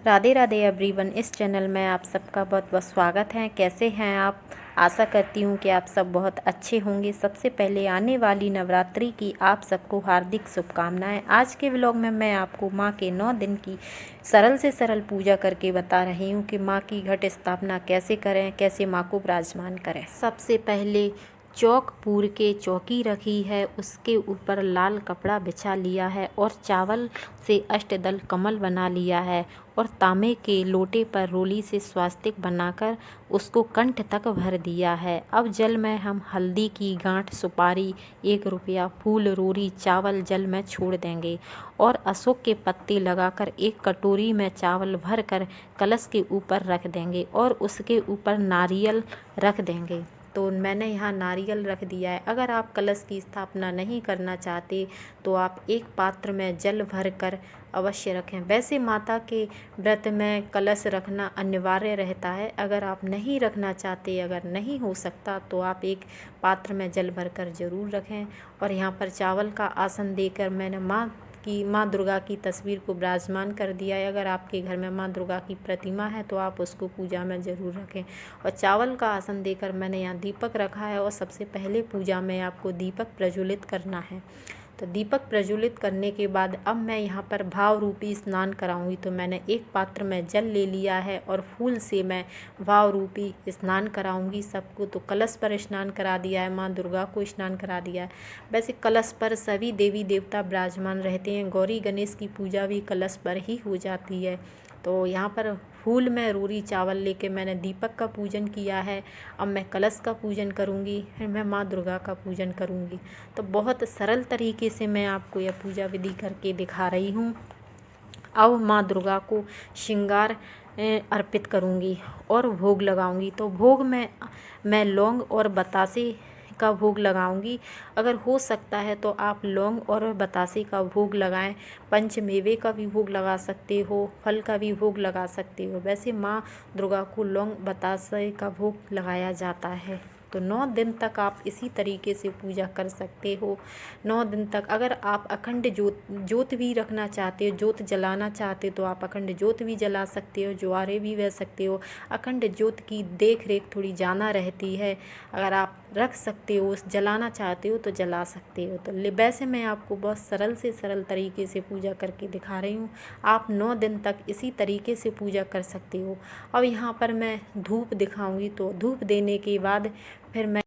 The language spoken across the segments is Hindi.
राधे राधे एवरीवन। इस चैनल में आप सबका बहुत बहुत स्वागत है। कैसे हैं आप? आशा करती हूँ कि आप सब बहुत अच्छे होंगे। सबसे पहले आने वाली नवरात्रि की आप सबको हार्दिक शुभकामनाएं। आज के व्लॉग में मैं आपको माँ के 9 दिन की सरल से सरल पूजा करके बता रही हूँ कि माँ की घट स्थापना कैसे करें, कैसे माँ को विराजमान करें। सबसे पहले चौक पूर के चौकी रखी है, उसके ऊपर लाल कपड़ा बिछा लिया है और चावल से अष्टदल कमल बना लिया है और तांबे के लोटे पर रोली से स्वास्तिक बनाकर उसको कंठ तक भर दिया है। अब जल में हम हल्दी की गांठ, सुपारी, 1 रुपया, फूल, रोरी, चावल जल में छोड़ देंगे और अशोक के पत्ते लगाकर एक कटोरी में चावल भर कर कलश के ऊपर रख देंगे और उसके ऊपर नारियल रख देंगे। तो मैंने यहाँ नारियल रख दिया है। अगर आप कलश की स्थापना नहीं करना चाहते तो आप एक पात्र में जल भर कर अवश्य रखें। वैसे माता के व्रत में कलश रखना अनिवार्य रहता है। अगर आप नहीं रखना चाहते, अगर नहीं हो सकता तो आप एक पात्र में जल भर कर ज़रूर रखें। और यहाँ पर चावल का आसन देकर मैंने माँ दुर्गा की तस्वीर को विराजमान कर दिया है। अगर आपके घर में माँ दुर्गा की प्रतिमा है तो आप उसको पूजा में ज़रूर रखें। और चावल का आसन देकर मैंने यहाँ दीपक रखा है और सबसे पहले पूजा में आपको दीपक प्रज्वलित करना है। तो दीपक प्रज्वलित करने के बाद अब मैं यहाँ पर भाव रूपी स्नान कराऊंगी। तो मैंने एक पात्र में जल ले लिया है और फूल से मैं भाव रूपी स्नान कराऊंगी सबको। तो कलश पर स्नान करा दिया है, माँ दुर्गा को स्नान करा दिया है। वैसे कलश पर सभी देवी देवता विराजमान रहते हैं। गौरी गणेश की पूजा भी कलश पर ही हो जाती है। तो यहाँ पर फूल में रोरी चावल लेके मैंने दीपक का पूजन किया है। अब मैं कलश का पूजन करूँगी, फिर मैं माँ दुर्गा का पूजन करूँगी। तो बहुत सरल तरीके से मैं आपको यह पूजा विधि करके दिखा रही हूँ। अब माँ दुर्गा को श्रृंगार अर्पित करूँगी और भोग लगाऊंगी। तो भोग में मैं लौंग और बतासे का भोग लगाऊंगी। अगर हो सकता है तो आप लौंग और बतासे का भोग लगाएं। पंचमेवे का भी भोग लगा सकते हो, फल का भी भोग लगा सकते हो। वैसे माँ दुर्गा को लौंग बतासे का भोग लगाया जाता है। तो 9 दिन तक आप इसी तरीके से पूजा कर सकते हो। 9 दिन तक अगर आप अखंड जोत भी रखना चाहते हो, जोत जलाना चाहते हो तो आप अखंड जोत भी जला सकते हो, ज्वारे भी बह सकते हो। अखंड जोत की देख रेख थोड़ी ज़्यादा रहती है। अगर आप रख सकते हो, जलाना चाहते हो तो जला सकते हो। तो वैसे मैं आपको बहुत सरल से सरल तरीके से पूजा करके दिखा रही हूँ। आप 9 दिन तक इसी तरीके से पूजा कर सकते हो। अब यहाँ पर मैं धूप दिखाऊंगी। तो धूप देने के बाद फिर मैं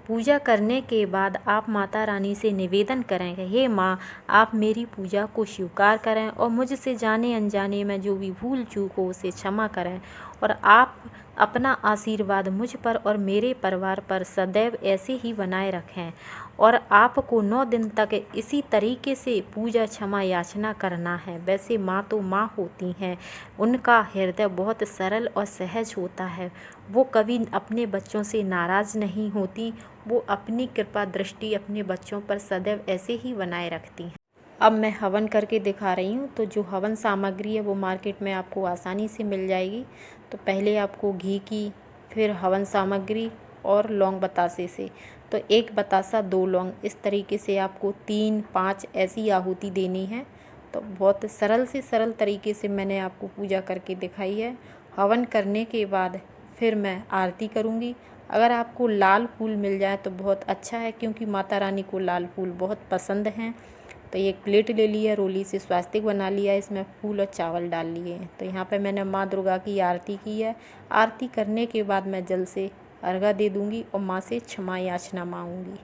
पूजा करने के बाद आप माता रानी से निवेदन करेंगे, हे माँ, आप मेरी पूजा को स्वीकार करें और मुझसे जाने अनजाने में जो भी भूल चूक हो उसे क्षमा करें और आप अपना आशीर्वाद मुझ पर और मेरे परिवार पर सदैव ऐसे ही बनाए रखें। और आपको 9 दिन तक इसी तरीके से पूजा क्षमा याचना करना है। वैसे माँ तो माँ होती हैं, उनका हृदय बहुत सरल और सहज होता है। वो कभी अपने बच्चों से नाराज़ नहीं होती। वो अपनी कृपा दृष्टि अपने बच्चों पर सदैव ऐसे ही बनाए रखती हैं। अब मैं हवन करके दिखा रही हूँ। तो जो हवन सामग्री है वो मार्केट में आपको आसानी से मिल जाएगी। तो पहले आपको घी की, फिर हवन सामग्री और लौंग बतासे से। तो 1 बतासा 2 लौंग, इस तरीके से आपको 3-5 ऐसी आहुति देनी है। तो बहुत सरल से सरल तरीके से मैंने आपको पूजा करके दिखाई है। हवन करने के बाद फिर मैं आरती करूँगी। अगर आपको लाल फूल मिल जाए तो बहुत अच्छा है, क्योंकि माता रानी को लाल फूल बहुत पसंद हैं। तो एक प्लेट ले ली है, रोली से स्वास्तिक बना लिया है, इसमें फूल और चावल डाल लिए हैं। तो यहाँ पे मैंने माँ दुर्गा की आरती की है। आरती करने के बाद मैं जल से अर्घा दे दूँगी और माँ से क्षमा याचना मांगूंगी।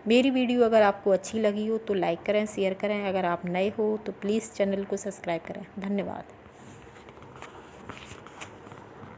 मेरी वीडियो अगर आपको अच्छी लगी हो तो लाइक करें, शेयर करें। अगर आप नए हो तो प्लीज़ चैनल को सब्सक्राइब करें। धन्यवाद।